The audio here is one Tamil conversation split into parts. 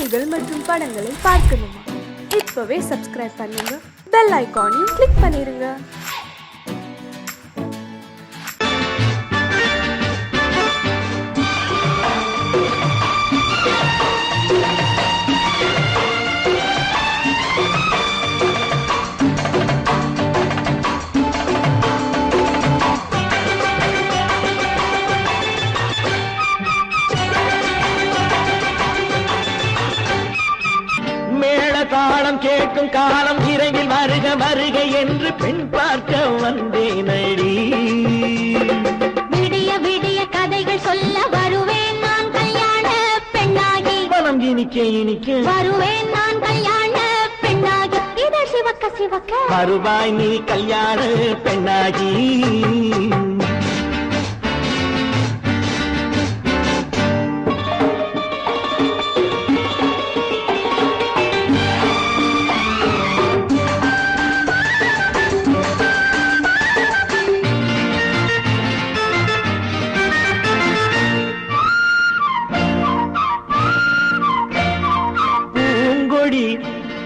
செய்திகள் மற்றும் படங்களை பார்க்கணுமா? இப்பவே சப்ஸ்கிரைப் பண்ணுங்க, பெல் ஐகானையும் கிளிக் பண்ணிருங்க. தாளம் கேட்கும் காலம் விரைவில் வருக வருக என்று பெண் பார்க்க வந்தேனடி. விடிய விடிய கதைகள் சொல்ல வருவேன் நான் கல்யாண பெண்ணாகி. மனம் இனிக்க இனிக்க வருவேன் நான் கல்யாண பெண்ணாகி. இதழ் சிவக்க சிவக்க வருவாய் நீ கல்யாண பெண்ணாகி.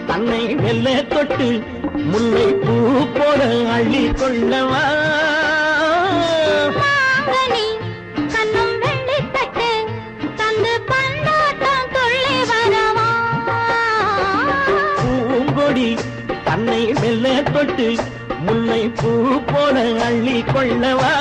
தன்னை மெல்ல தொட்டு முல்லை பூ போல அள்ளி கொள்ளவா. கண்ணும் வெள்ளி தட்டு தந்து பந்தாட்டம் துள்ளி வரவா. பூங்கொடி தன்னை மெல்ல தொட்டு முல்லை பூ போல அள்ளி கொள்ளவா.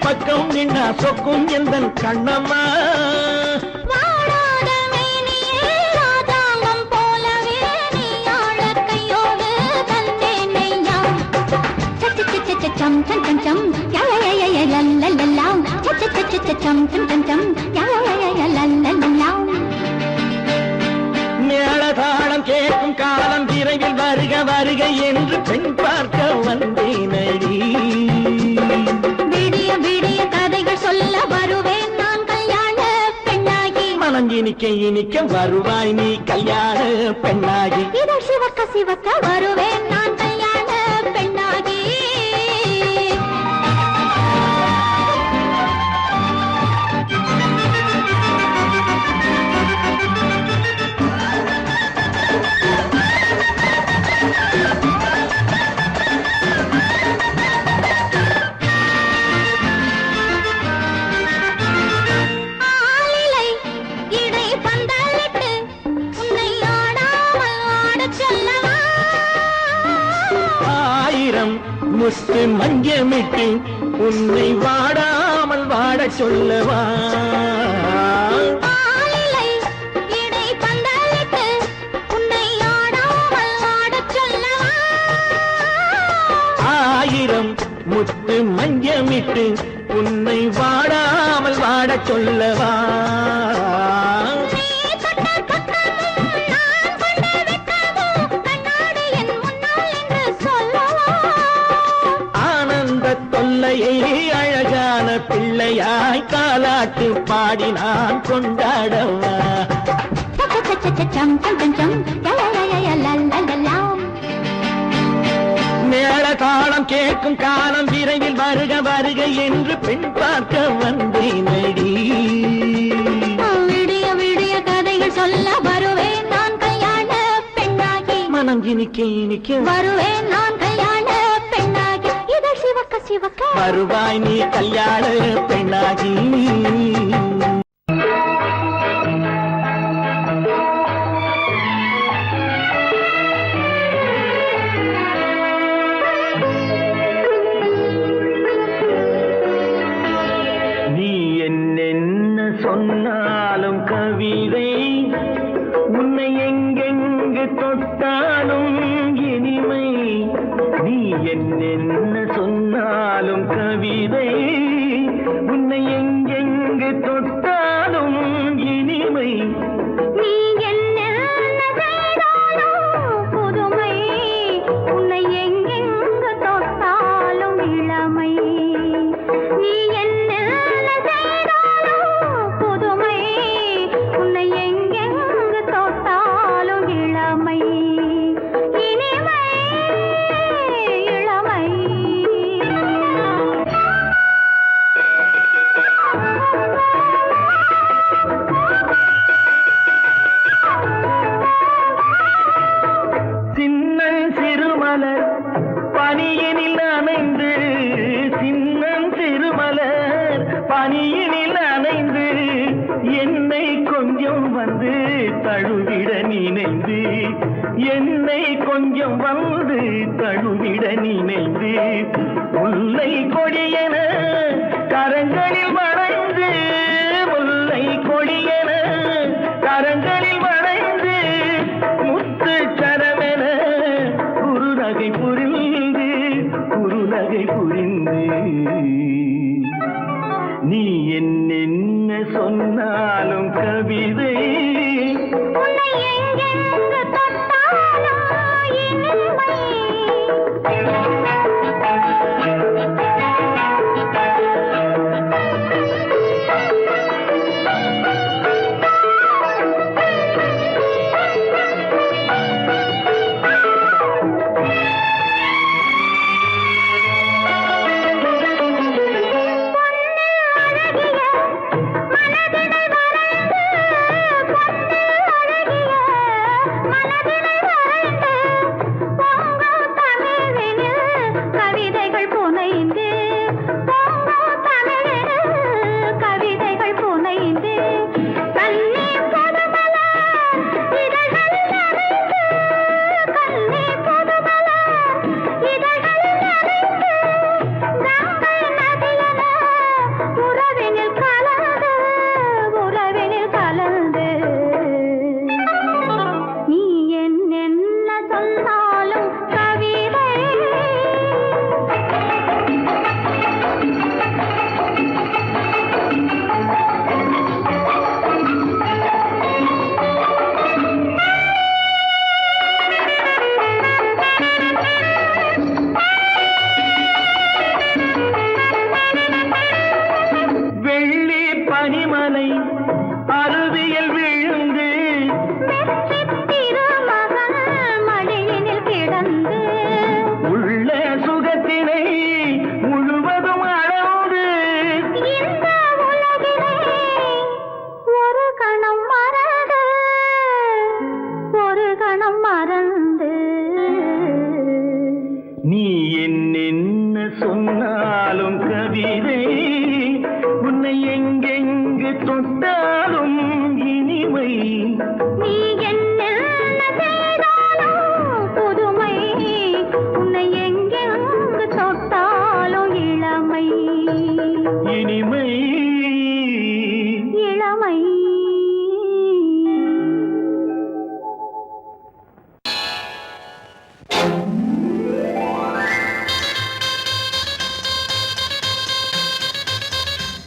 பக்கம் நின்னா சொக்கும் எந்தன் கண்ணம்மா. வாழாத மேனியே ராஜாங்கம் போலவே நீ ஆழ கையோடு தந்தேன் நெய்யா. சச்ச சச்ச சம் சம் சம் சம் யய லல்லல்லா. சச்ச சச்ச சம் சம் சம் சம் யய லல்லல்லா. மேளதாளம் கேட்கும் காலம் விரைவில் வருக வருக என்று பெண் பார்க்க வந்தேனடி. விடிய விடிய கதைகள் சொல்ல வருவேன் நான் கல்யாண பெண்ணாகி. மனம் இனிக்க இனிக்க வருவாய் நீ கல்யாண பெண்ணாகி. இதழ் சிவக்க சிவக்க வருவேன் நான் கல்யாண பெண்ணாகி. முத்து மஞ்சமிட்டு உன்னை வாடாமல் வாட சொல்லவா. ஆயிரம் முத்து மஞ்சமிட்டு உன்னை வாடாமல் வாட சொல்லவா. அழகான பிள்ளையாய் காலாட்டு பாடி நான் கொண்டாடவா. மேளதாளம் கேட்கும் காலம் விரைவில் வருக வருக என்று பெண் பார்க்க வந்தேனடி. விடிய விடிய கதைகள் சொல்ல வருவேன் நான் கல்யாண பெண்ணாகி. மனம் இனிக்க இனிக்க வருவேன் நான் கல்யாண பெண்ணாகி. இதழ் சிவக்க சிவக்க வருவாய் நீ கல்யாண பெண்ணாகி. நீ என்னென்ன சொன்னாலும் கவிதை, உன்னை எங்கெங்கு தொட்டாலும் இனிமை. நீ என்னென்ன சொன்னாலும் கவிதை, உன்னை எங்கெங்கு தொட்டாலும் இனிமை. நீ என்ன செய்தாலும் புதுமை, உன்னை எங்கெங்கு தொட்டாலும் இளமை. நீ என்ன செய்தாலும் புதுமை, உன்னை எங்கெங்கு தொட்டாலும் இளமை. என்னை கொஞ்சம் வந்து தழுவிட நினைந்து முல்லை கொடியென கரங்களில் வளைந்து முல்லை கொடியென கரங்களில் வளைந்து முத்து சரமென குறுநகை புரிந்து நீ என்ன சொன்னாலும் கவிதை நீ என்ன சொன்னாலும் கவிதை உன்னை எங்கெங்கு தொட்டாலும் இனிமை நீ என்ன செய்தாலும் புதுமை உன்னை எங்கெங்கு தொட்டாலும் இளமை இனிமை இளமை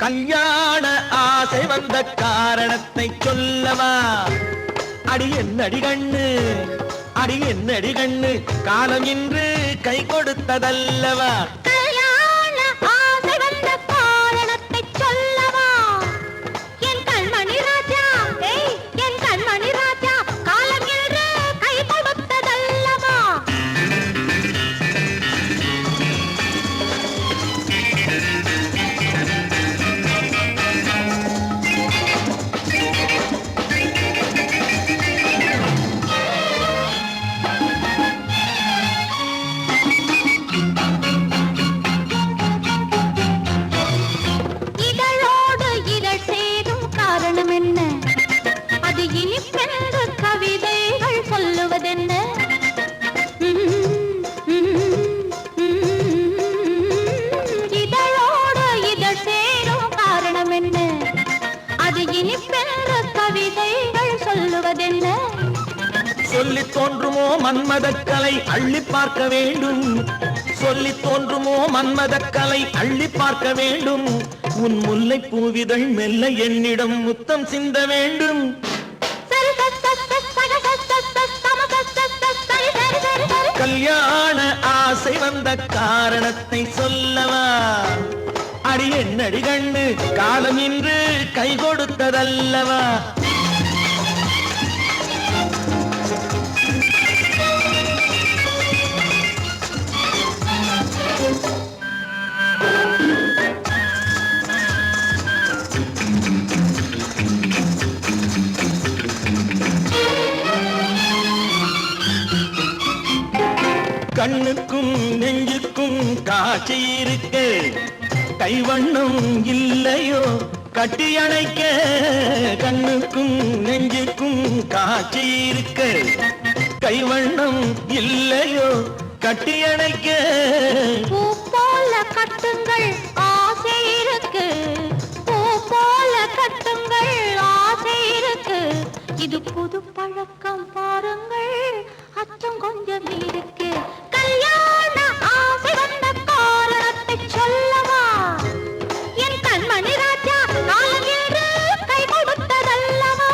கல்யாண ஆசை வந்த காரணத்தை சொல்லவா? அடி என்னடி கண்ணு, அடி என்னடி கண்ணு, காலம் இன்று கை கொடுத்ததல்லவா? கல்யாண ஆசை வந்த காரணத்தை சொல்லவா? என் கண்மணி ராஜா, என் கண்மணி ராஜா, காலம் இன்று கை கொடுத்ததல்லவா? சொல்லி தோன்றுமோ மன்மதக்கலை அள்ளி பார்க்க வேண்டும், சொல்லி தோன்றுமோ மன்மதக்கலை அள்ளி பார்க்க வேண்டும். உன் முல்லை பூவிதழ் மெல்ல என்னிடம் முத்தம் சிந்த வேண்டும். கல்யாண ஆசை வந்த காரணத்தை சொல்லவா? அடி என்னடி கண்ணு, காலம் இன்று கை கொடுத்ததல்லவா? கண்ணுக்கும் நெஞ்சுக்கும் காட்சி இருக்க, கைவண்ணம் இல்லையோ கட்டி அணைக்க? கண்ணுக்கும் நெஞ்சுக்கும் காட்சி இருக்க, கைவண்ணம் இல்லையோ கட்டியணைக்க பூ போல கட்டுங்கள் ஆசை இருக்கு பூ போல கட்டுங்கள் ஆசை இருக்கு இது புது பழக்கம் பாருங்கள் அச்சம் கொஞ்சம் இருக்கு கல்யாண ஆசை வந்த காரணத்தை சொல்லவா என் கண்மணி ராஜா நாளேறு கை கொடுத்ததல்லவா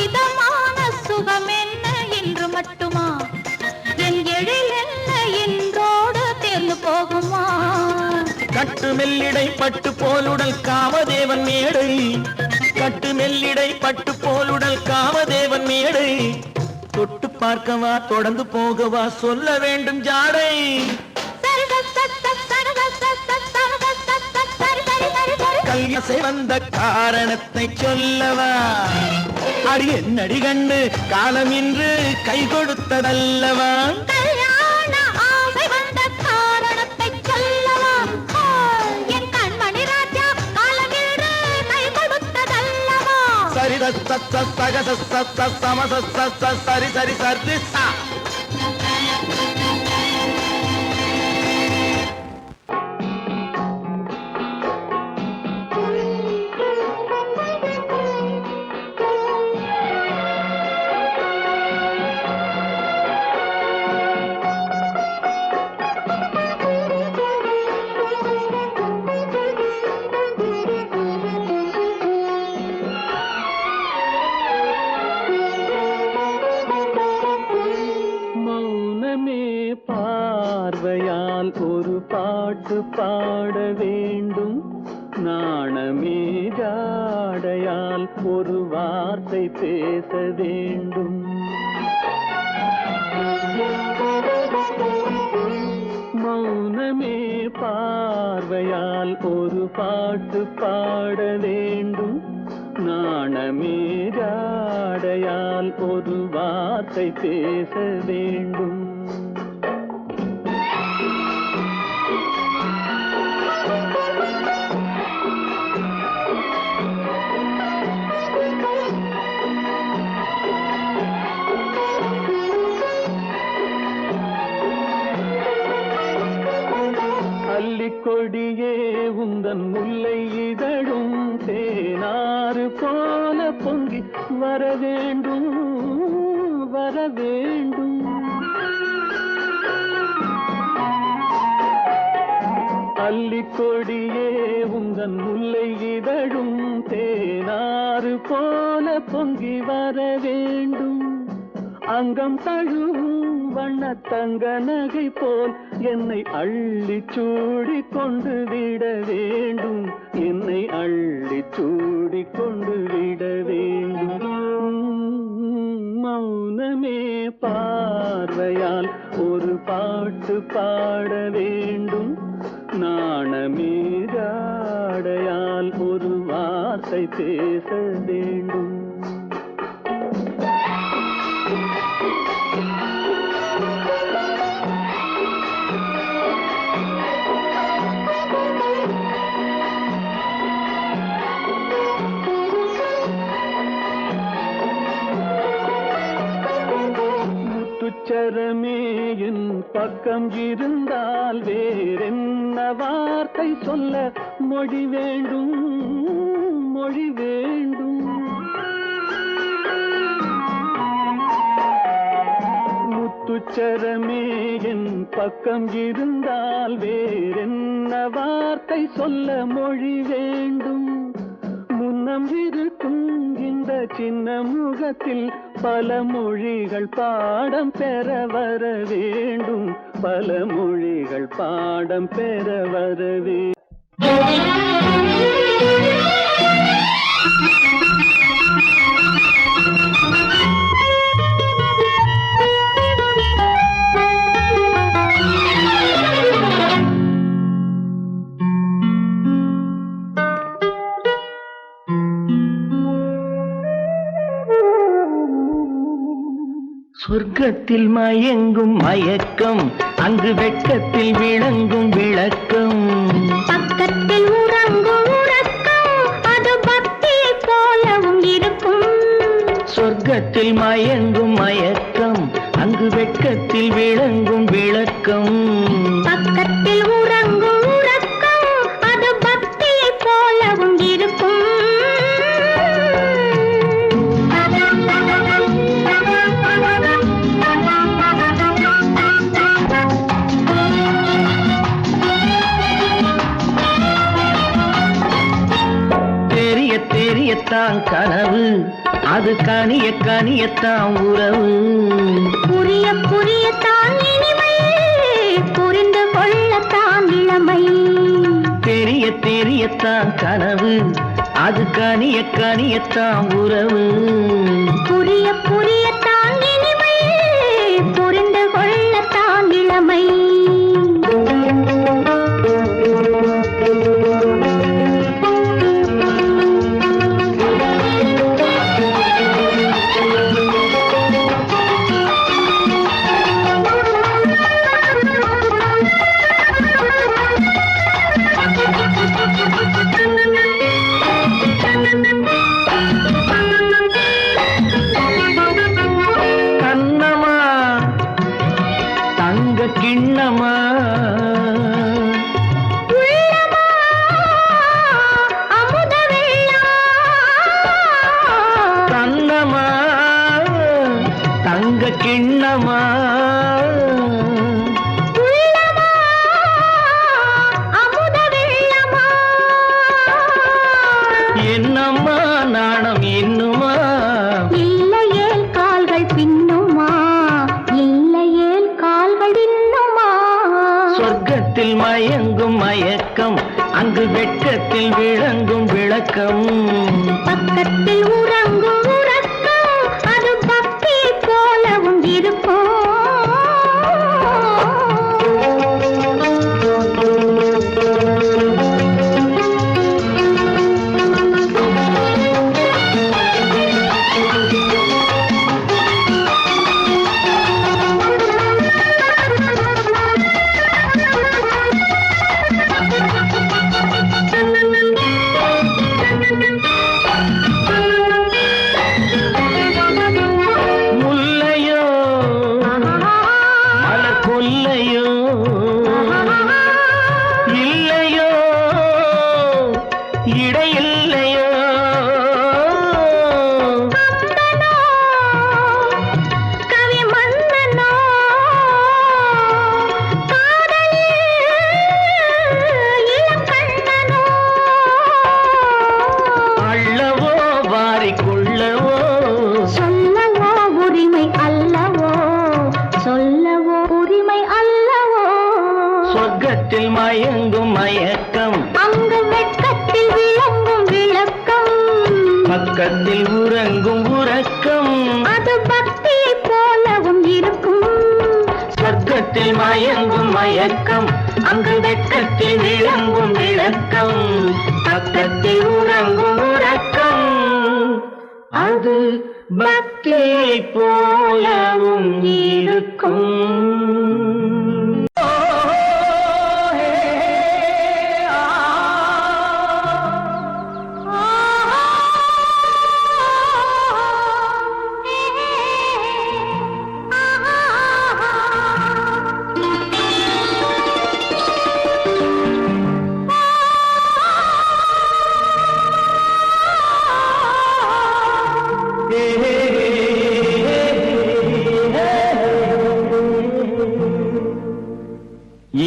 இதமான சுகம் என்ன என்று மட்டுமா என் எழில் என்ன என்றோடு தேர்ந்து போகுமா கட்டு மெல்லிடை பட்டு போலுடல் காமதேவன் மேடை கட்டு மெல்லிடை பட்டு போலுடல் காமதேவன் மேடை தொட்டு பார்க்கவா தொடர்ந்து போகவா சொல்ல வேண்டும் ஜாடை கல்யாசை வந்த காரணத்தை சொல்லவா அடி என்னடி கண்டு காலம் இன்று கை கொடுத்ததல்லவா கல்யாண ஆசை வந்த காரணத்தை சொல்லவா என் கண்மணி ராஜா காலம் இன்று கை கொடுத்ததல்லவா சரி சக சம சரி சரி சரி சா பார்வையால் ஒரு பாட்டு பாட வேண்டும் நாணமே ஜாடையால் ஒரு வார்த்தை பேச வேண்டும் மௌனமே பார்வையால் ஒரு பாட்டு பாட வேண்டும் நாணமே ஜாடையால் ஒரு வார்த்தை பேச வேண்டும் கொடியே உந்தன் முல்லை இதழும் தேனாறு போல பொங்கி வர வேண்டும் வர வேண்டும் அல்லிக்கொடியே உந்தன் முல்லை இதழும் தேனாறு போல பொங்கி வர வேண்டும் அங்கம் தழுவும் வண்ண தங்க நகை போல் என்னை அள்ளி சூடி கொண்டு விட வேண்டும் என்னை அள்ளி சூடி கொண்டு விட வேண்டும் மௌனமே பார்வையால் ஒரு பாட்டு பாட வேண்டும் நாணமே ஜாடையால் ஒரு வார்த்தை பேச வேண்டும் முத்துச்சரமே என் பக்கம் இருந்தால் வேறென்ன வார்த்தை சொல்ல மொழி வேண்டும் மொழி வேண்டும் முத்துச்சரமே என் பக்கம் இருந்தால் வேறென்ன வார்த்தை சொல்ல மொழி வேண்டும் முன்னம் இருக்கும் இந்த சின்ன முகத்தில் பல மொழிகள் பாடம் பெற வர வேண்டும் பல மொழிகள் பாடம் பெற வர வேண்டும் சொர்க்கத்தில் மயங்கும் மயக்கம், அங்கு வெட்கத்தில் விளங்கும் விளக்கம். பக்கத்தில் உறங்கும் உறக்கம், அது பக்தியை போலவும் இருக்கும். சொர்க்கத்தில் மயங்கும் மயக்கம், அங்கு வெட்கத்தில் விளங்கும் விளக்கம். பக்கத்தில் உறங்கும் உறக்கம், அது பக்தியை போலவும் இருக்கும். தெரியத்தான் கனவு, அது கனிய கனியத்தான் உறவு. புரிய புரியத்தான் இனிமை, புரிந்து கொள்ளத்தான் இளமை. தெரியத்தான் கனவு, அது கனிய கனியத்தான் உறவு. புரிய புரியத்தான் இனிமை, புரிந்து கொள்ளத்தான் இளமை. கிண்ணமா அமுத வெள்ளமா, கண்ணமா தங்க கிண்ணமா, அமுத வெள்ளமா. என்னம்மா நாணம் இன்னுமா? இல்லையேல் கால்கள் பின்னுமா, இல்லையேல் கால்கள் இன்னுமா. சொர்க்கத்தில் மயங்கும் மயக்கம், அங்கு வெட்கத்தில் விளங்கும் விளக்கம். பக்கத்தில் உறங்கும் உறக்கம், அது பக்தியை போலவும் இருக்கும். முல்லையோ மலர் கொல்லையோ, இல்லையோ இடையில்லையோ. கவி மன்னனோ, காதலில் இளம் கண்ணனோ. அள்ளவோ வாரிக்கொள்ளவோ, சொல்லவோ உரிமை அல்லவோ, சொல்லவோ உரிமை அல்லவோ. சொர்க்கத்தில் மயங்கும் மயக்கம், அங்கு வெட்கத்தில் விளங்கும் விளக்கம். பக்கத்தில் உறங்கும் உறக்கம். அது பக்தியை போலவும் இருக்கும். சொர்க்கத்தில் மயங்கும் மயக்கம், அங்கு வெட்கத்தில் விளங்கும் விளக்கம். பக்கத்தில் உறங்கும் உறக்கம். அது பக்தியை போலவும் இருக்கும்.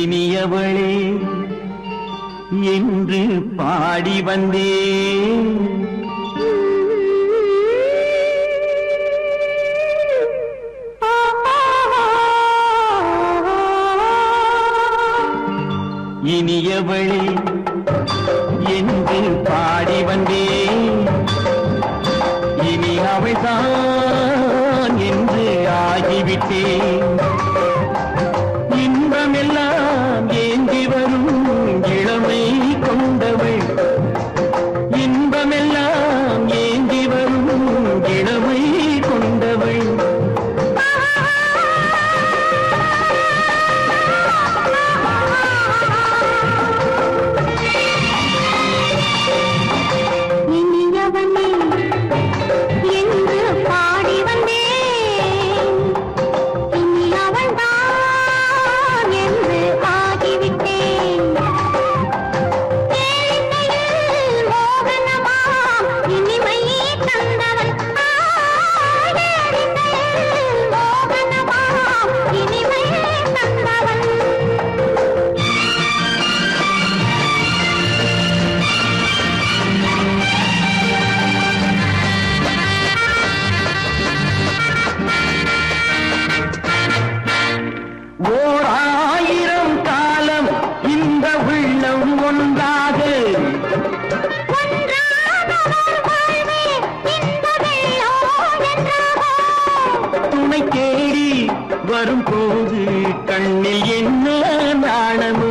இனியவளே என்று பாடி வந்தேன், இனியவளே என்று பாடி வந்தேன். இனி அவள்தான் என்று ஆகிவிட்டேன். இன்பமெல்லாம் ஏந்தி வரும் இளமை கொண்டவள், இன்பமெல்லாம் ஏந்தி வரும் இளமை கொண்டவள். வரும்போது கண்ணில் என்ன நாணமோ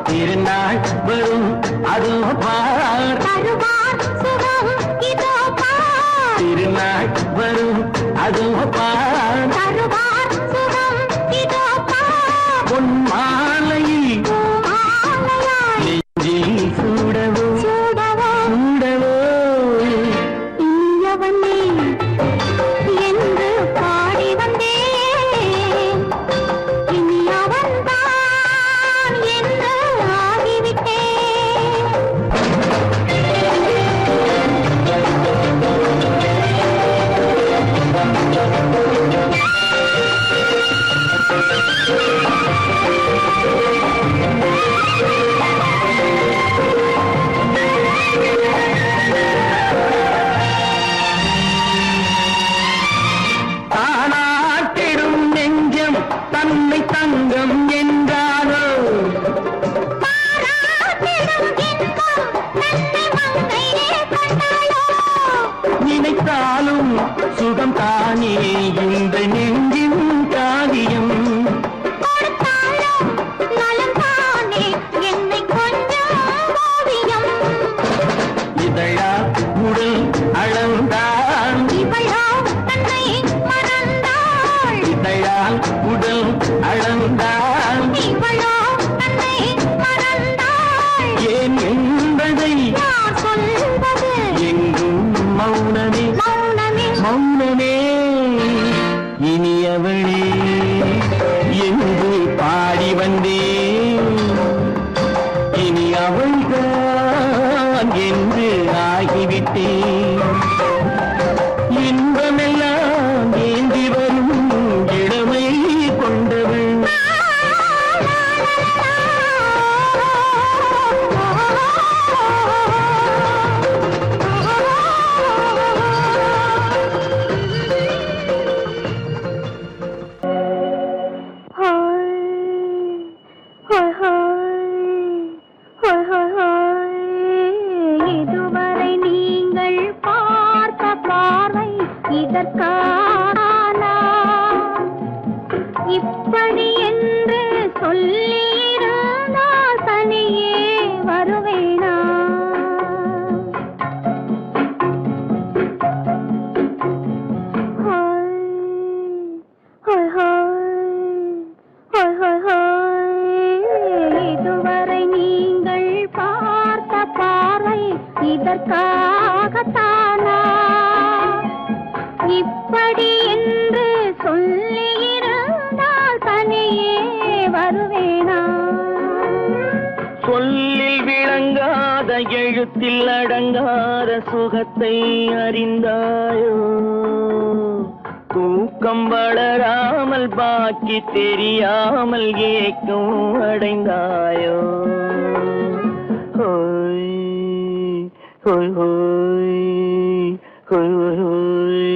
திருநாள் வரும் அதோ பார் திருநாள் வரும் அதோ பார் பொன் மாலையில் நெஞ்சில் சூடவோ சூடவோ என்று பாடி வந்தேன் இனி அவன்தான் என்று ஆகிவிட்டேன் தானாட்டிடும் நெஞ்சம் தன்னை தங்கம் என்றாரோ நினைத்தாலும் சுகம் தானே இந்த நெஞ்சின் காரியம் இதழா உடல் அளந்தான் இதழால் உடல் அளந்தான் ஏன் என்பதை எங்கும் மௌனமே மௌனமே இனியவளே என்று பாடி வந்தேன் இனி அவள்தான் என்று ஆகிவிட்டேன் இன்பமெல்லாம் ஏந்தி வரும் இளமை கொண்டவள் இதுவரை நீங்கள் பார்த்த பார்வை இதற்கானா இப்படி என்று சொல்லியிருந்தால் தனியே வருவேனா இதுவரை நீங்கள் பார்த்த பார்வை இதற்காகத்தானா இப்படி என்று சொல்லியிருந்தால் தனியே வருவேனா சொல்லில் விளங்காத எழுத்தில் அடங்காத சுகத்தை அறிந்தாயோ தூக்கம் வளராமல் பாக்கி தெரியாமல் ஏக்கம் அடைந்தாயோ ஹோய் ஹோய் ஹோய் ஹோய் ஹோய்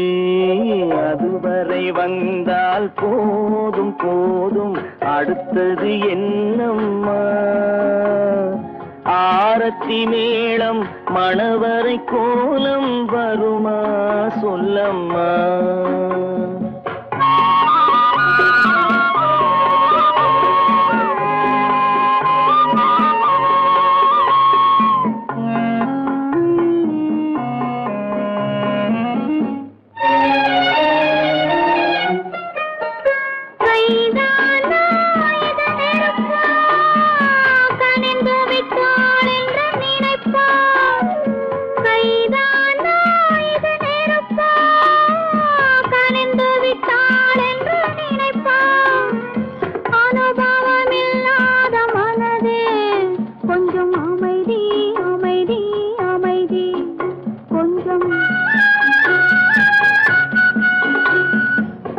அதுவரை வந்தால் போதும் போதும் அடுத்தது என்னம்மா ஆரத்தி மேளம் மணவரை கோலம் வருமா சொல்லம்மா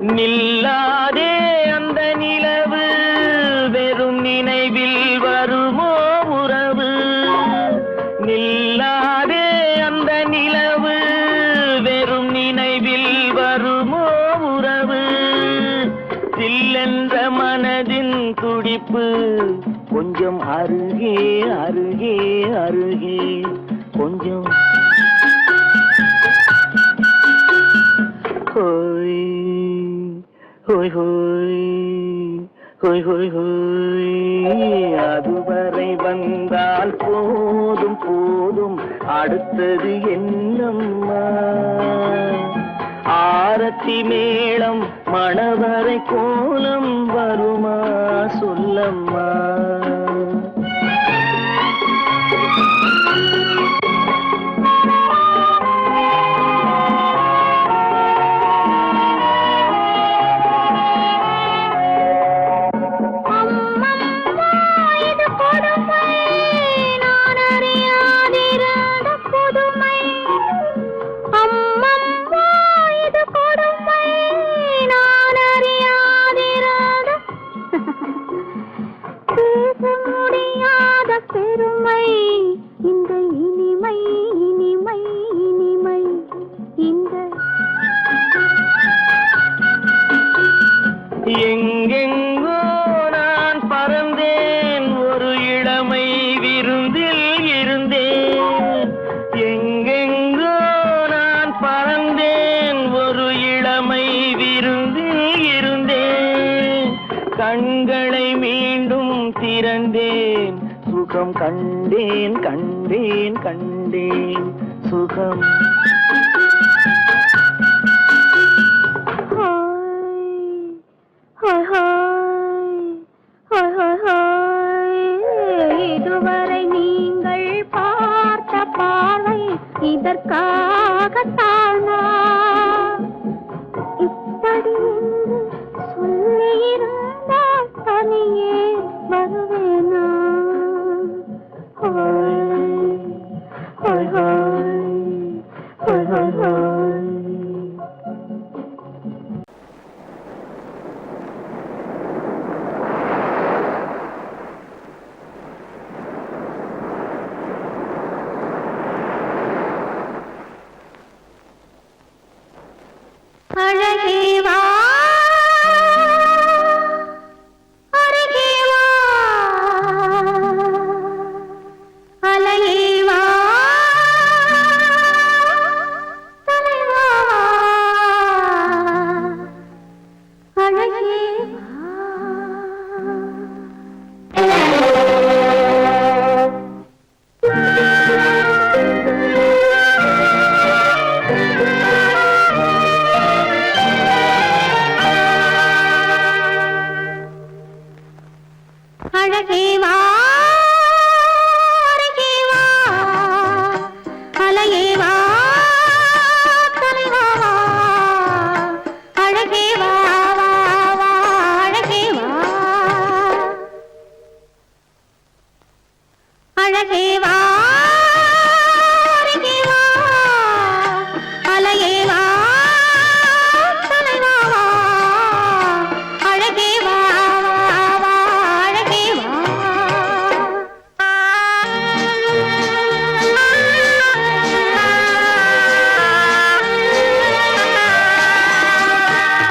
நில்லாதே அந்த நிலவு வெறும் நினைவில் வருமோ உறவு நில்லாதே அந்த நிலவு வெறும் நினைவில் வருமோ உறவு சில்லென்ற மனதின் துடிப்பு கொஞ்சம் அருகே அருகே அருகே கொஞ்சம் ஹோய் ஹோய் ஹோய் ஹோய் ஹோய் அதுவரை வந்தால் போதும் போதும் அடுத்தது என்னம்மா ஆரத்தி மேளம் மணவரை கோலம் வருமா சொல்லம்மா பெருமை இந்த இனிமை இனிமை இனிமை இந்த எங்கெங்கோ நான் பறந்தேன் ஒரு இளமை விருந்தில் இருந்தேன் எங்கெங்கோ நான் பறந்தேன் ஒரு இளமை விருந்தில் இருந்தேன் கண்களை மீண்டும் திறந்தேன் சுகம் கண்டேன் கண்டேன் கண்டேன் சுகம் இதுவரை நீங்கள் பார்த்த பார்வை இதற்காகத்தானா இப்படி சொல்லியிருந்தால் தனியே வருவேனா அழகேவா அருகேவா அலையேவா தலைவா அழகேவா அழகேவா அருகேவா அலையேவா தலைவா அழகேவா அழகேவா அழகேவா அருகேவா அலையேவா தலைவா அழகேவா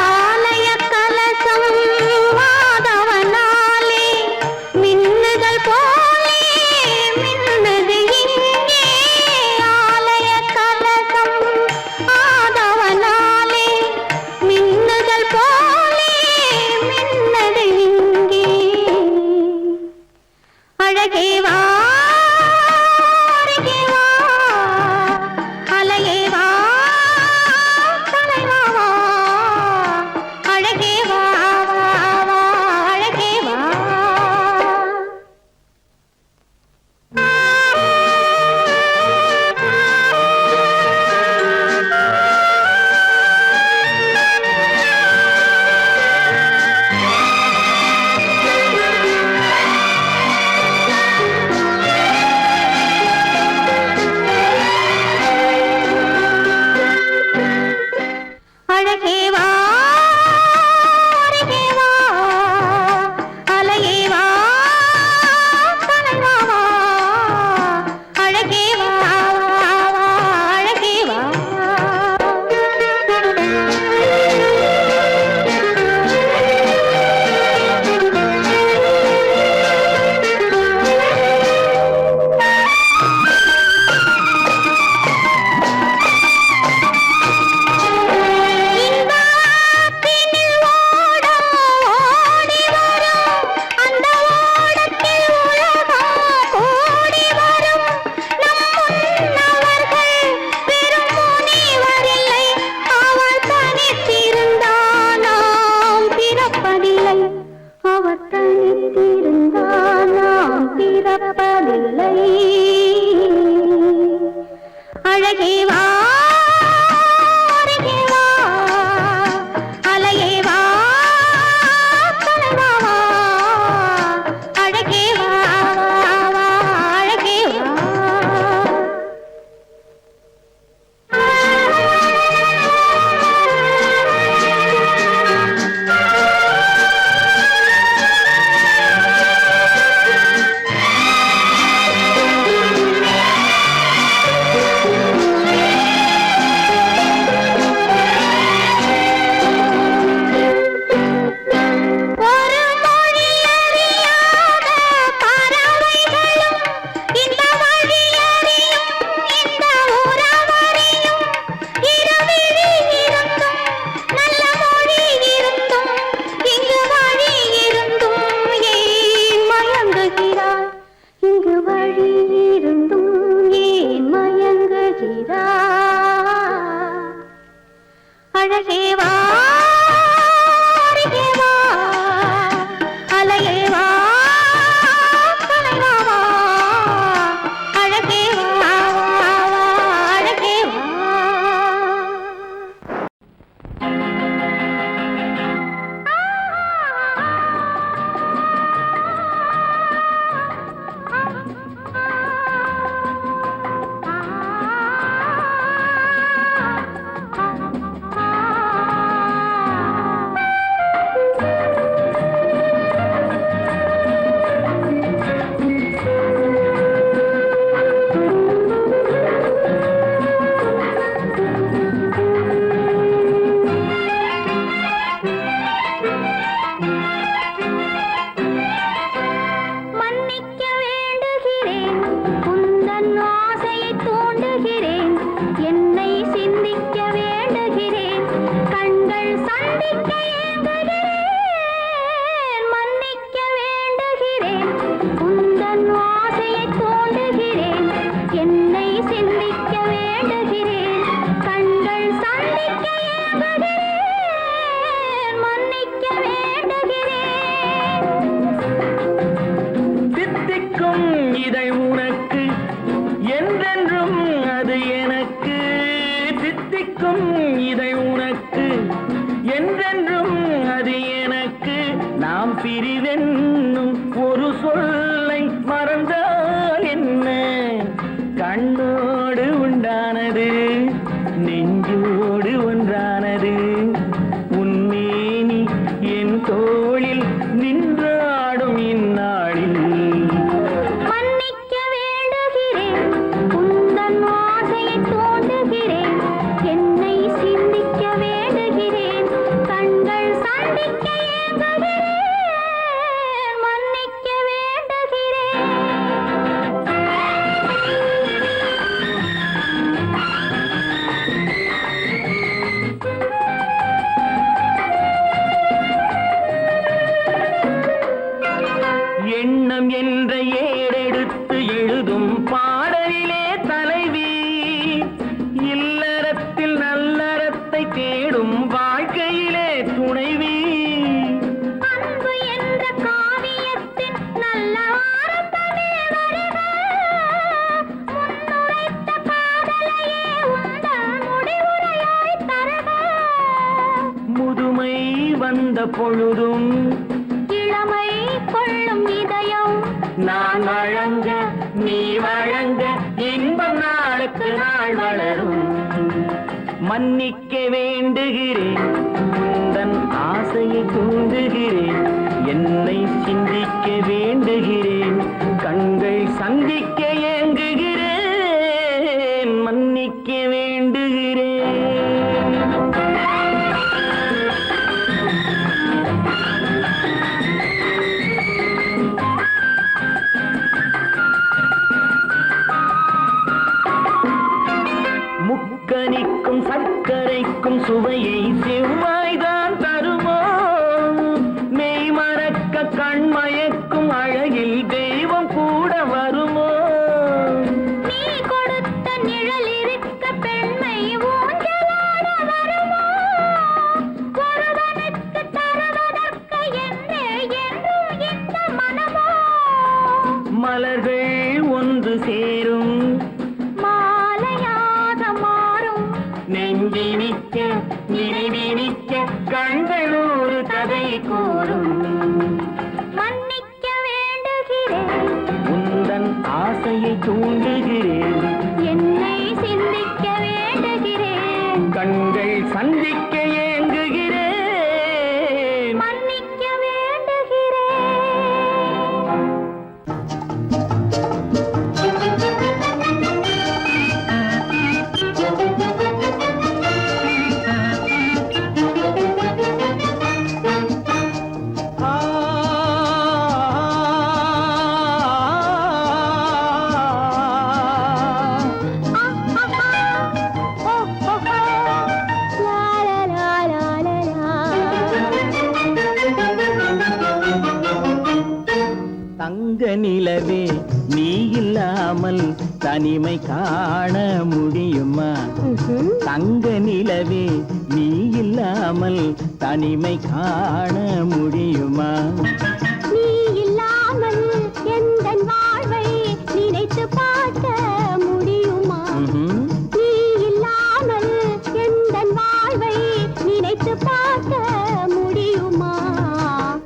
ஆலய கலசம் மாதவனாலே மின்னுதல் போலே மின் பிறப்பதில்லை அழகே வா அருகே வா அலையே வா கலைவா வா அழகே வா வா வா அழகே வா அழகே வா அருகே வா அலையே வா கலைவா வா அழகே வா வா வா அழகே வா மன்னிக்க வேண்டுகிறேன் உந்தன் ஆசையை தூண்டுகிறேன் என்னை சிந்திக்க வேண்டுகிறேன் கண்கள் சந்திக்க ஏங்குகிறேன் மன்னிக்க வேண்டுகிறேன் உந்தன் ஆசையை தூண்டுகிறேன் என்னை சிந்திக்க வேண்டுகிறேன் கண்கள் சந்திக்க ஏங்குகிறேன் மன்னிக்க வேண்டுகிறேன் தித்திக்கும் இதழ் உனக்கு என்றென்றும் அது எனக்கு தித்திக்கும் இதழ் உனக்கு என்றென்றும் அது எனக்கு நாம் பிரிவென்னும் ஒரு சொல்லை மறந்தால் என்ன கண்ணோடு உண்டானது நெஞ்சோடு ஒன்றானது உன்மேனி என் தோளில் நின்றாடும் இந்நாளில் மன்னிக்க வேண்டுகிறேன் உந்தன் ஆசையை தூண்டுகிறேன் என்னை சிந்திக்க வேண்டுகிறேன் கண்கள் சந்திக்க ஏங்குகிறேன் மன்னிக்க வேண்டுகிறேன் எண்ணம் என்ற ஏடெடுத்து எழுதும் பாடலிலே தலைவி இல்லறத்தில் நல்லறத்தை தேடும் வாழ்க்கையிலே துணைவி அன்பு என்ற காவியத்தின் நல்ல ஆரம்பமே வருக முன்னுரைத்த காதலையே உந்தன் முடிவுரையாய் தருக முதுமை வந்த பொழுதும் இளமை கொள்ளும் இதயம் நான் வழங்க நீ வழங்க இன்பம் நாளுக்கு நாள் வளரும் மன்னிக்க வேண்டுகிறேன் உந்தன் ஆசையை தூண்டுகிறேன் என்னை சிந்திக்க வேண்டுகிறேன் கண்கள் சந்திக்க ஏங்குகிறேன் மன்னிக்க வேண்டுகிறேன் முக்கனிக்கும் சர்க்கரைக்கும் சுவையை செவ்வாய்தான் தருமோ மெய் மறக்க கண்மயக்கும் அழகில் தெய்வம் கூட வருமோ சேரும் மாலையாக மாறும் நெஞ்சினிக்க நினைவினிக்க கண்கள் ஒரு கதை கூறும் மன்னிக்க வேண்டுகிறேன் உந்தன் ஆசையை தூண்டுகிறேன் என்னை சிந்திக்க வேண்டுகிறேன் கண்கள் சந்திக்க ஏங்குகிறேன் மன்னிக்க வேண்டுகிறேன் தங்க நிலவே நீ இல்லாமல் தனிமை காண முடியுமா தங்க நிலவே நீ இல்லாமல் தனிமை காண முடியுமா நீ இல்லாமல் எந்தன் வாழ்வை நினைத்து பார்க்க முடியுமா நீ இல்லாமல் எந்தன் வாழ்வை நினைத்து பார்க்க முடியுமா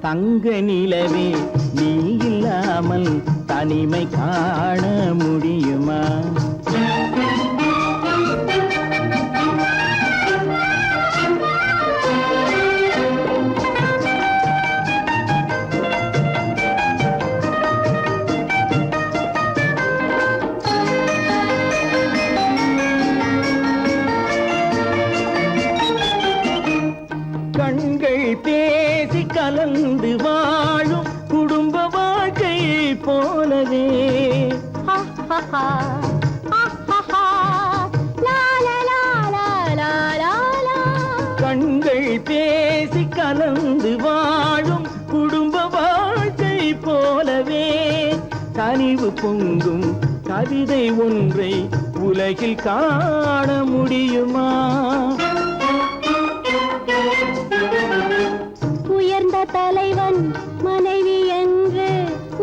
தங்க நிலவே நீ இல்லாமல் தனிமை காண முடியுமா கண்கள் பேசி கலந்து வாழும் குடும்ப வாழ்க்கை போலவே கண்கள் பேசி கலந்து வாழும் குடும்ப வாழ்க்கை போலவே கனிவு பொங்கும் கவிதை ஒன்றை உலகில் காண முடியுமா உயர்ந்த தலைவன் மனைவி என்று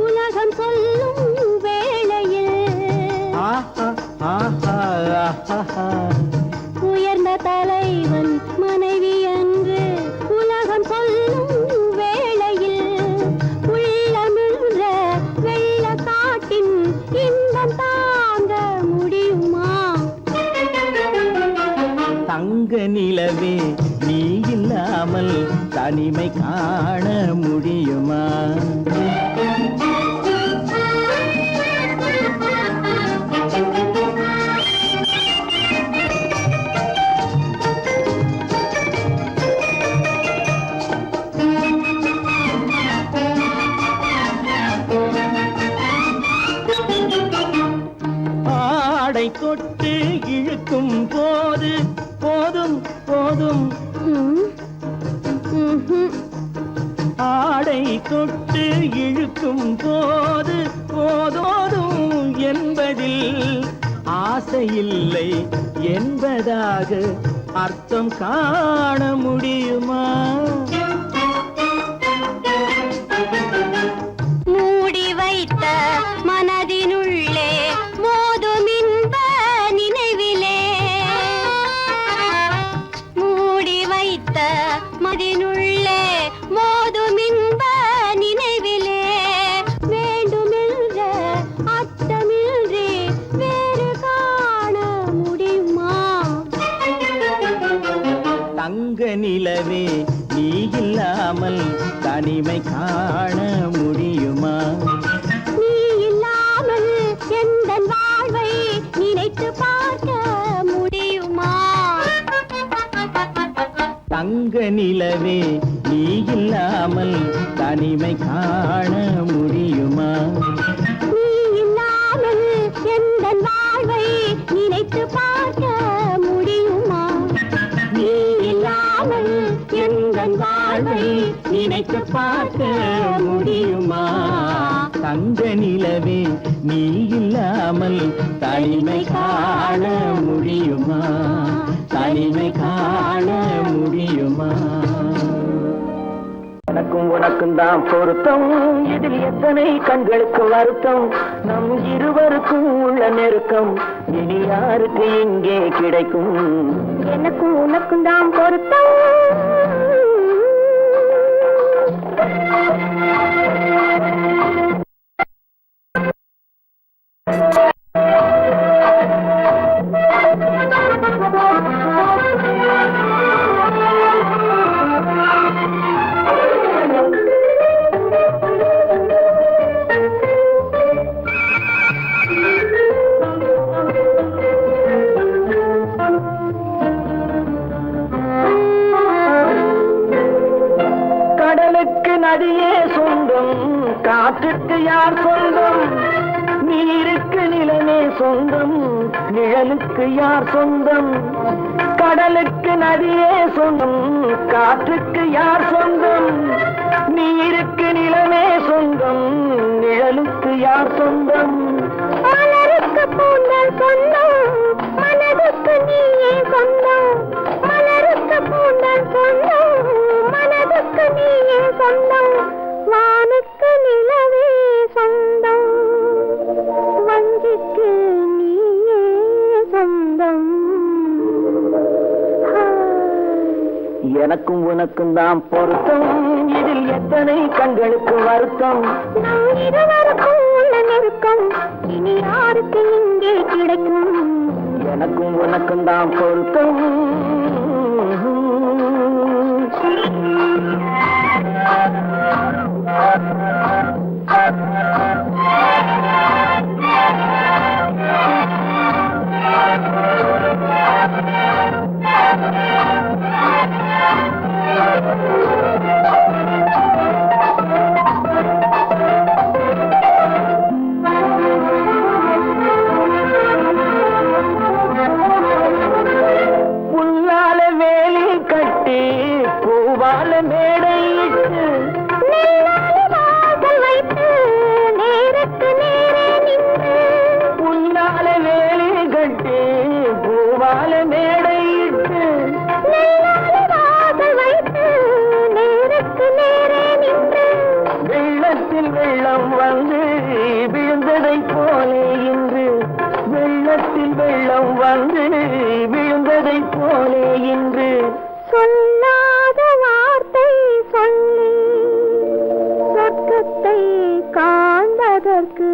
உலகம் சொல்லும் வேளையில் உயர்ந்த தலைவன் மனைவி என்று உலகம் சொல்லும் வேளையில் உள்ளமிழ்ந்த வெள்ள காட்டின் இன்பம் தாங்க முடியுமா தங்க நிலவே நீ இல்லாமல் தனிமை காண முடியுமா ஆடை தொட்டு இழுக்கும் போது போதும் போதும் ஆடை தொட்டு இழுக்கும் போது போதோதும் என்பதில் ஆசையில்லை என்பதாக அர்த்தம் காண முடியுமா மூடி வைத்த மனதினுள்ளே மோதும் இன்ப நினைவிலே மூடி வைத்த மனதினுள்ளே மோதும் இன்ப நினைவிலே வேண்டுமென்ற அர்த்தமின்றி வேறு காண முடியுமா தங்க நிலவே நீ இல்லாமல் தனிமை காண முடியுமா நீ இல்லாமல் எந்தன் வாழ்வை நினைத்து பார்க்க முடியுமா தங்க நிலவே நீ இல்லாமல் தனிமை காண முடியுமா நீ இல்லாமல் எந்தன் வாழ்வை நினைத்து பார்க்க முடியுமா நீ இல்லாமல் எந்தன் வாழ்வை நினைத்து பார்க்க முடியுமா தங்க நிலவே நீ இல்லாமல் தனிமை காண முடியுமா தனிமை காண முடியுமா உனக்கும் தான் பொருத்தம் இதில் எத்தனை கண்களுக்கு வருத்தம் நம் இருவருக்கும் நெருக்கம் இனி யாருக்கு இங்கே கிடைக்கும்? எனக்கும் உனக்கும் தான் பொருத்தம். கடலுக்கு நதியே சொந்தம், காற்றுக்கு யார் சொந்தம்? நீருக்கு நிலமே சொந்தம், நிழலுக்கு யார் சொந்தம்? கடலுக்கு நதியே சொந்தம், காற்றுக்கு யார் சொந்தம்? நீருக்கு நிலமே சொந்தம், நிழலுக்கு யார் சொந்தம்? மலருக்கு பூந்தல் சொந்தம், மனதுக்கு நீயே சொந்தம். மலருக்கு பூந்தல் சொந்தம், மனதுக்கு நீயே சொந்தம். வானுக்கு நிலவே சொந்தம், வஞ்சிக்கு நீயே சொந்தம். எனக்கும் உனக்கும் தான் பொருத்தம், இதில் எத்தனை கண்களுக்கு வருத்தம்? நம் இருவருக்கும் உள்ள நெருக்கம் இனி யாருக்கு இங்கே கிடைக்கும்? எனக்கும் உனக்கும் தான் பொருத்தம். புல்லால வேலி கட்டி பூவால மேடையிட்டு வாசல் வைத்து நேருக்கு நேரே நின்று புல்லால வேலி கட்டி பூவால மேடையிட்டு வாசல் வைத்து நேருக்கு நேரே நின்று வெள்ளத்தில் வெள்ளம் வந்து விழுந்ததை போலே இன்று, வெள்ளத்தில் வெள்ளம் வந்து விழுந்ததை போலே இன்று. சொல்லாத வார்த்தை சொல்லி சொர்க்கத்தை காண்பதற்கு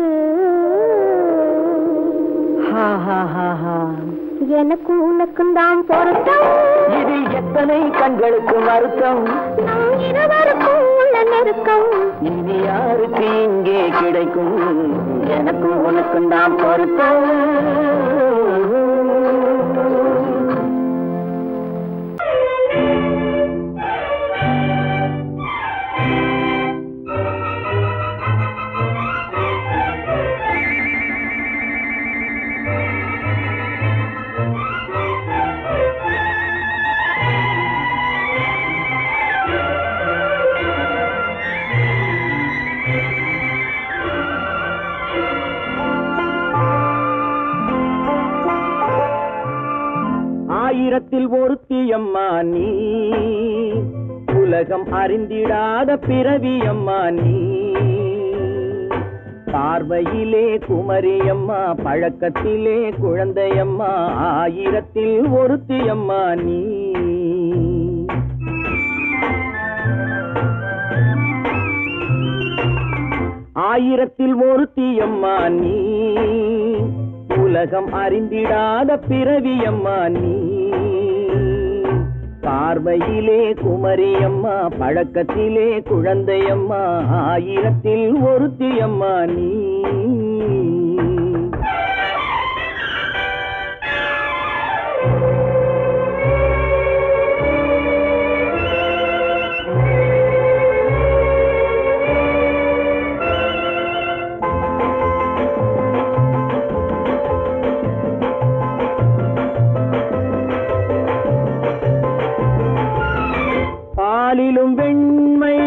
எனக்கும் உனக்கும் தான் பொருத்தம். இது எத்தனை கண்களுக்கு வருத்தம்? நம் இருவருக்கும் உள்ள நெருக்கம் இனி யாருக்கு இங்கே கிடைக்கும்? எனக்கும் உனக்கும் தான் பொருத்தம். ஆயிரத்தில் ஒருத்தியம்மா நீ, உலகம் அறிந்திடாத பிறவியம்மா நீ. பார்வையிலே குமரியம்மா, பழக்கத்திலே குழந்தையம்மா, ஆயிரத்தில் ஒருத்தியம்மா நீ. ஆயிரத்தில் ஒருத்தியம்மா நீ, உலகம் அறிந்திடாத பிறவியம்மா நீ. பார்வையிலே குமரியம்மா, பழக்கத்திலே குழந்தையம்மா, ஆயிரத்தில் ஒருத்தியம்மா நீ. பாலிலும் வெண்மை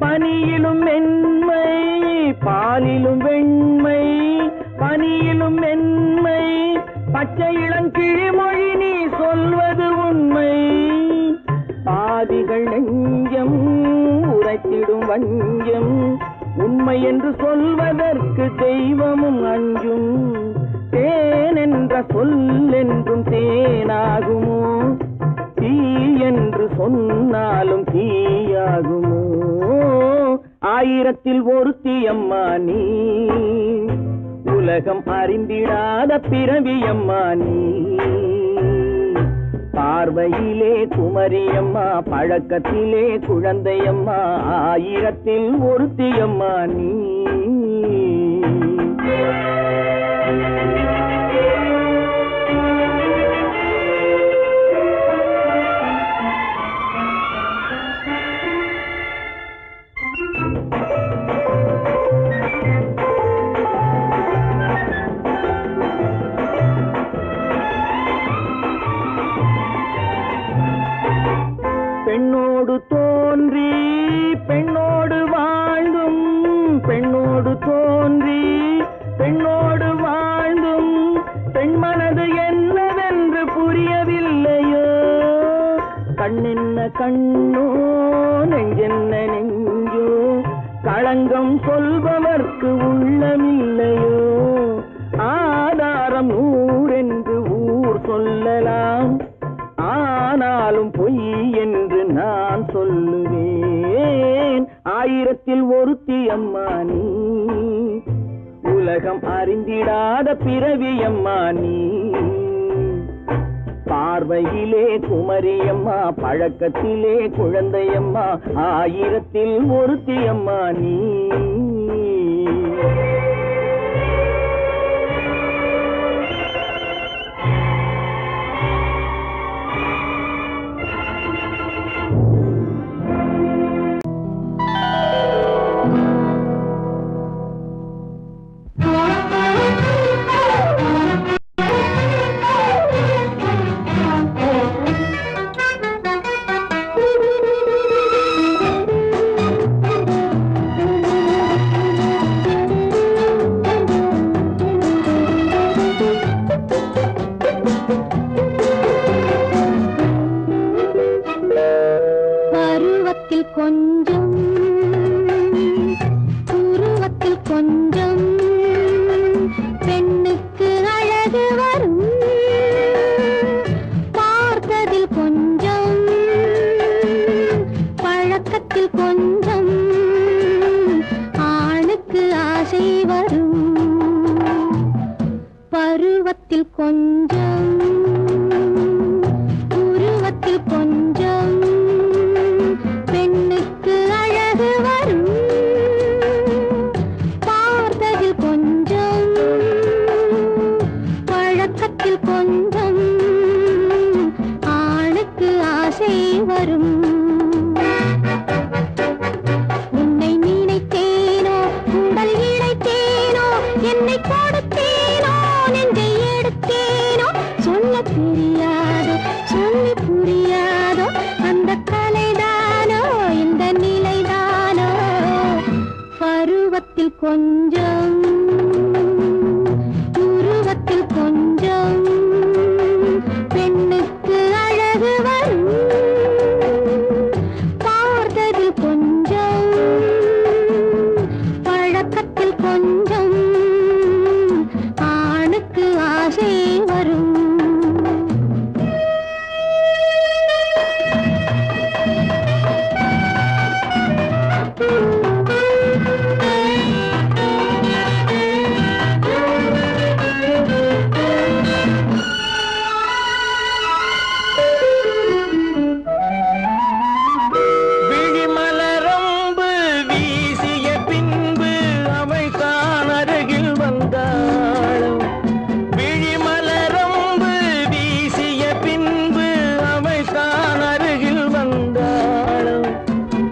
பனியிலும் மென்மை, பாலிலும் வெண்மை பனியிலும் மென்மை, பச்சை இளங்கிழிமொழி நீ சொல்வது உண்மை. பாதிகள் நெஞ்சம் உரைத்திடும் வஞ்சம், உண்மை என்று சொல்வதற்கு தெய்வமும் அஞ்சும். சொல்லென்றும் தேனாகுமோ, தீ என்று சொன்னாலும் தீயாகுமோ? ஆயிரத்தில் ஒருத்தி அம்மா நீ, உலகம் அறிந்திடாத பிறவியம்மா நீ. பார்வையிலே குமரியம்மா, பழக்கத்திலே குழந்தையம்மா, ஆயிரத்தில் ஒருத்தியம்மா நீ. பெண்ணோடு தோன்றி பெண்ணோடு வாழ்ந்தும், பெண்ணோடு தோன்றி பெண்ணோடு வாழ்ந்தும், பெண் மனது என்னவென்று புரியவில்லையோ? கண்ணென்ன கண்ணோ, நெஞ்சென்ன நெஞ்சோ, களங்கம் சொல்பவர்க்கு உள்ளமில்லையோ? ஆதாரம் நூறென்று ஊர் சொல்லலாம், ஆனாலும் பொய் என்று நான் சொல்லுவேன். ஆயிரத்தில் ஒருத்தி அம்மா நீ, உலகம் அறிந்திடாத பிறவியம்மா நீ. பார்வையிலே குமரியம்மா, பழக்கத்திலே குழந்தையம்மா, ஆயிரத்தில் ஒருத்தி அம்மா நீ. கொஞ்சம் உருவத்தில் கொஞ்சம் பெண்ணுக்கு அழகு வரும், பார்த்ததில் கொஞ்சம் பழக்கத்தில் கொஞ்சம் ஆணுக்கு ஆசை வரும். பருவத்தில் கொஞ்சம் உருவத்தில் கொஞ்சம் பெண்ணுக்கு அழகு வரும், பார்த்ததில் கொஞ்சம் பழக்கத்தில் கொஞ்சம் ஆணுக்கு ஆசை வரும். உன்னை நினைத்தேனோ, உடல் இழைத்தேனோ, என்னை கொடுத்தேனோ, நெஞ்சை எடுத்தேனோ, சொல்ல தெரியாதோ, சொல்லி புரியாதோ, அந்த கலைதானோ, இந்த நிலைதானோ? பருவத்தில் கொஞ்சம் உருவத்தில் கொஞ்சம் பெண்ணுக்கு அழகு வரும், பார்த்ததில் கொஞ்சம் பழக்கத்தில் கொஞ்சம் ஆணுக்கு ஆசை வரும். விழிமலரம்பு வீசிய பின்பு அவள் தான் அருகில் வந்தாளும், விழிமலரம்பு வீசிய பின்பு அவள் தான் அருகில் வந்தாளும்.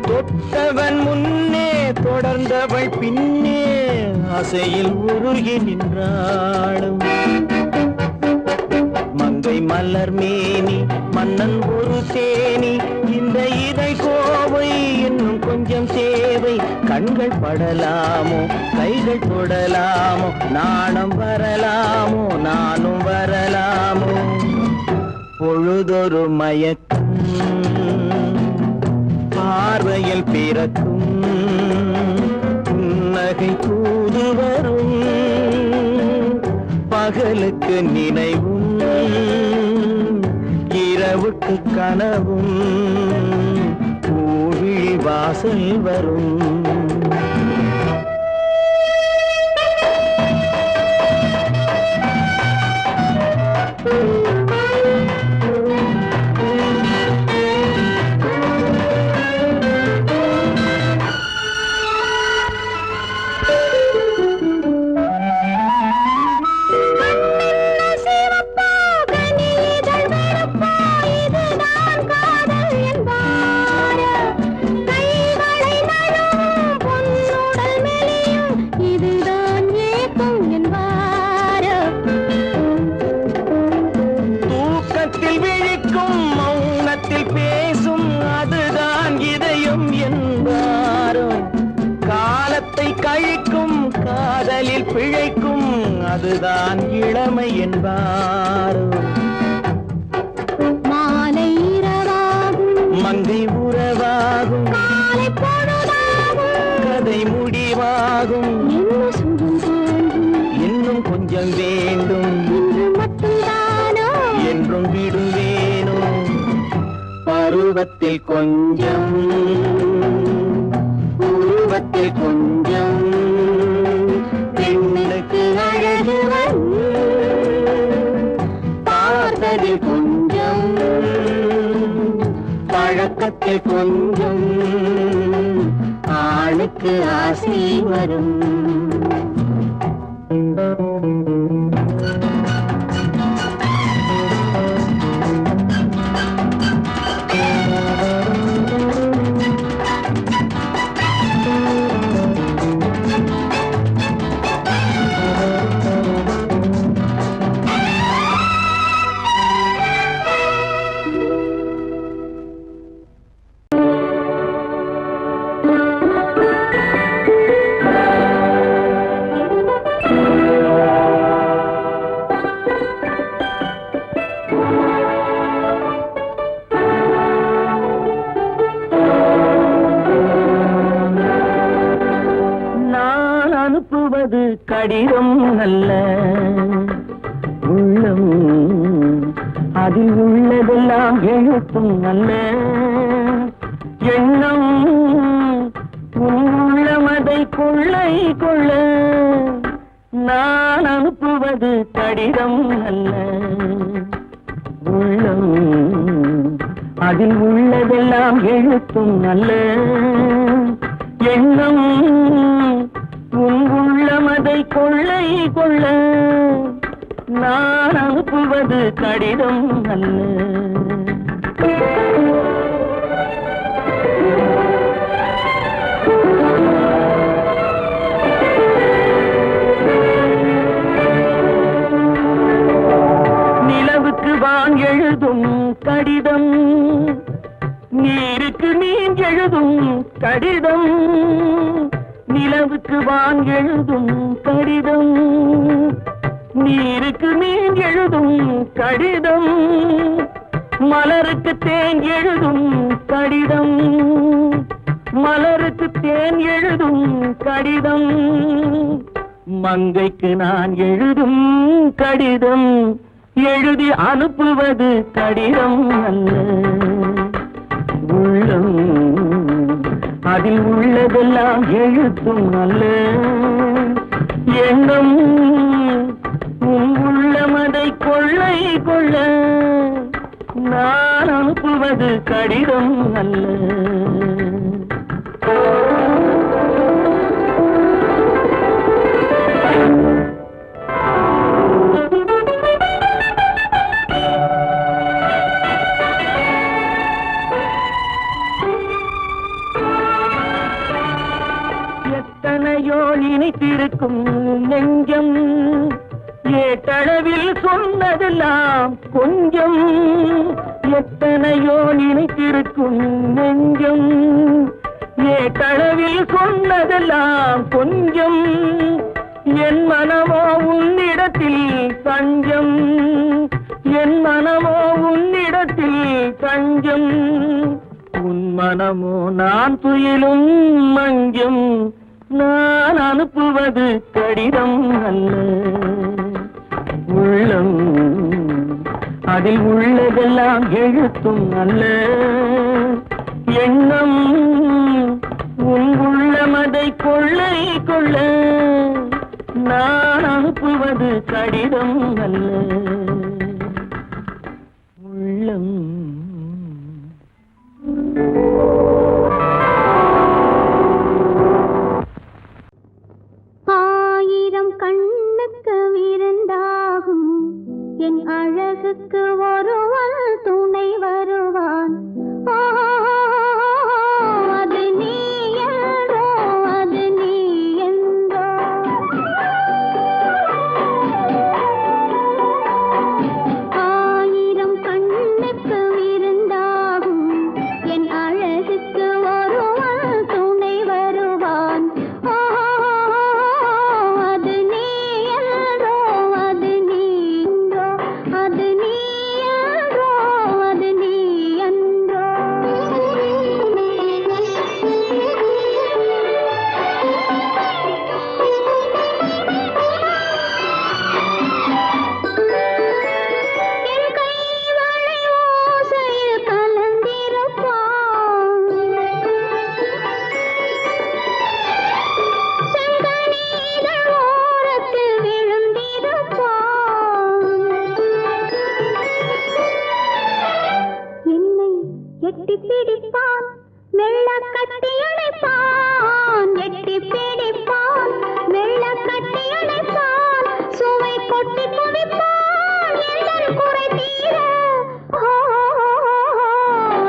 தொட்டவன் முன்னே தொடர்ந்தவள் பின்னே ஆசையில் உருகி நின்றாளும். மங்கை மலர் மேனி மன்னன் ஒரு தேனி, இந்த இதை கோவை இன்னும் கொஞ்சம் தேவை. கண்கள் படலாமோ, கைகள் தொடலாமோ, நாணம் வரலாமோ, நானும் வரலாமோ? பொழுதொரு மயக்கம் பார்வையில் பிறக்கும், புன்னகை தூது வரும், பகலுக்கு நினைவும் இரவுக்கு கனவும் பூவிழி வாசல் வரும். பிழைக்கும் அதுதான் இளமை என்பாரோ. மாலை இரவாகும் மங்கை உறவாகும் காலை பொழுதாகும் கதை முடிவாகும். என்ன சுகம் தோன்றும் இன்னும் கொஞ்சம் வேண்டும் இன்று மட்டும்தானோ என்றும் விடுவேனோ. பருவத்தில் கொஞ்சம் உருவத்தில் கொஞ்சம் பெண்ணுக்கு அழகு பார்த்ததில் கொஞ்சம் பழக்கத்தில் கொஞ்சம் ஆணுக்கு ஆசை வரும். அனுப்புவது கடிதம் அல்ல உள்ளம், அதில் உள்ளதெல்லாம் எழுத்தும் அல்ல எண்ணம். உள்ளமதை கொள்ளை கொள்ள நான் அனுப்புவது கடிதம் அல்ல உள்ளம், அதில் உள்ளதெல்லாம் எழுத்தும் அல்ல எண்ணம். உள்ளமதை கொள்ளை கொள்ள நான் அனுப்புவது கடிதம் அல்ல. நிலவுக்கு வான் எழுதும் கடிதம், நீருக்கு நீர் எழுதும் கடிதம். நிலவுக்கு வான் எழுதும் கடிதம், நீருக்கு நீர் எழுதும் கடிதம். மலருக்கு தேன் எழுதும் கடிதம், மலருக்கு தேன் எழுதும் கடிதம். மங்கைக்கு நான் எழுதும் கடிதம், எழுதி அனுப்புவது கடிதம் அல்ல உள்ளம், அதில் உள்ளதெல்லாம் எழுத்தும் அல்ல எண்ணம். உள்ளமதை கொள்ளை கொள்ள நான் அனுப்புவது கடிதம் அல்ல. எத்தனையோ நினைத்திருக்கும் நெஞ்சம், ஏட்டளவில் சொன்னதெல்லாம் கொஞ்சம். எத்தனையோ நினைத்திருக்கும் நெஞ்சம், ஏட்டளவில் சொன்னதெல்லாம் கொஞ்சம். என் மனமோ உன்னிடத்தில் தஞ்சம், என் மனமோ உன்னிடத்தில் தஞ்சம். உன் மனமோ நான் துயிலும் மஞ்சம், நான் அனுப்புவது கடிதம் அல்ல அதில் உள்ளதெல்லாம் எழுத்தும் அல்ல எண்ணம் உன் உள்ளமதை கொள்ளை கொள்ள நான் அனுப்புவது கடிதம் அல்ல உள்ளம். ஆயிரம் கண்ணுக்கு விருந்தாகும் என் அழகுக்கு ஒருவன் துணை வருவான். அது நீ என்றோ, அது நீ என்றோ. ஆயிரம் கண்ணுக்கு விருந்தாகும் என் அழகுக்கு ஒருவன் துணை வருவான். அது நீ என்றோ, அது நீ என்றோ, அது நீ என்றோ, அது நீ என்றோ. என் கைவளை ஓசையில் கலந்திருப்பான். செங்கனீதழ் ஓரத்தில் விழுந்திருப்பான். என்னை எட்டிப் பிடிப்பான், மெல்ல கட்டி அணைப்பான். எட்டிப் பிடிப்பான், மெல்ல கட்டி அணைப்பான். சுவை கொட்டி குடிப்பான், எந்தன் குறை தீர.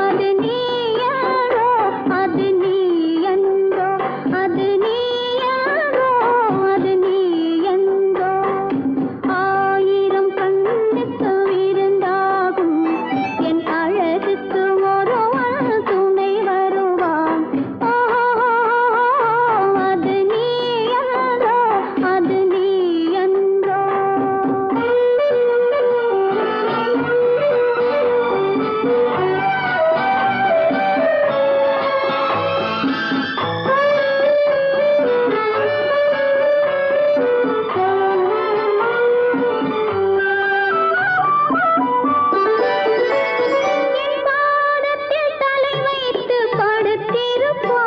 அது நீ என்றோ, அது நீ என்றோ, அது நீ என்றோ, அது நீ என்றோ. ஆயிரம் கண்ணுக்கு விருந்தாகும் என் அழகுக்கு ஒருவன் துணை வருவான். அது நீ என்றோ, அது நீ என்றோ. என் பாதத்தில் தலை வைத்து படுத்திருப்பான்.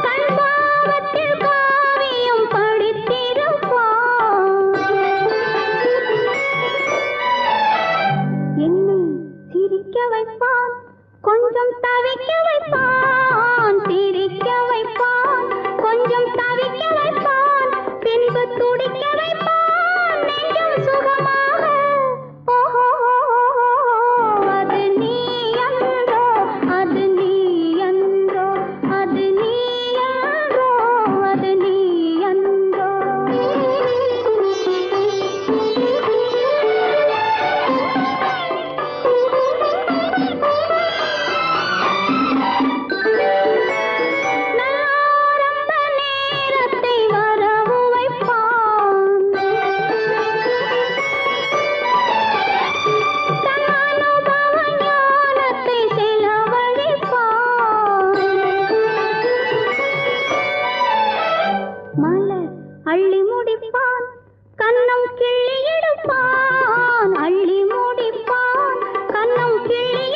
கண் பாவத்தில் காவியம் படித்திருப்பான். என்னை சிரிக்க வைப்பான், கொஞ்சம் தவிக்க வைப்பான். சிரிக்க வைப்பான், கொஞ்சம் தவிக்க வைப்பான். பின்பு துடிக்க வைப்பான், நெஞ்சம் சுகமாக. அது நீ என்றோ, அது நீ என்றோ, அது நீ என்றோ, அது நீ என்றோ. நாரம்ப நேரத்தை வரவு வைப்பான். தன் அனுபவ ஞானத்தை செலவழிப்பான். மலர் அள்ளி முடிப்பான், கன்னம் கிள்ளி எடுப்பான். அள்ளி முடிப்பான், கன்னம் கிள்ளி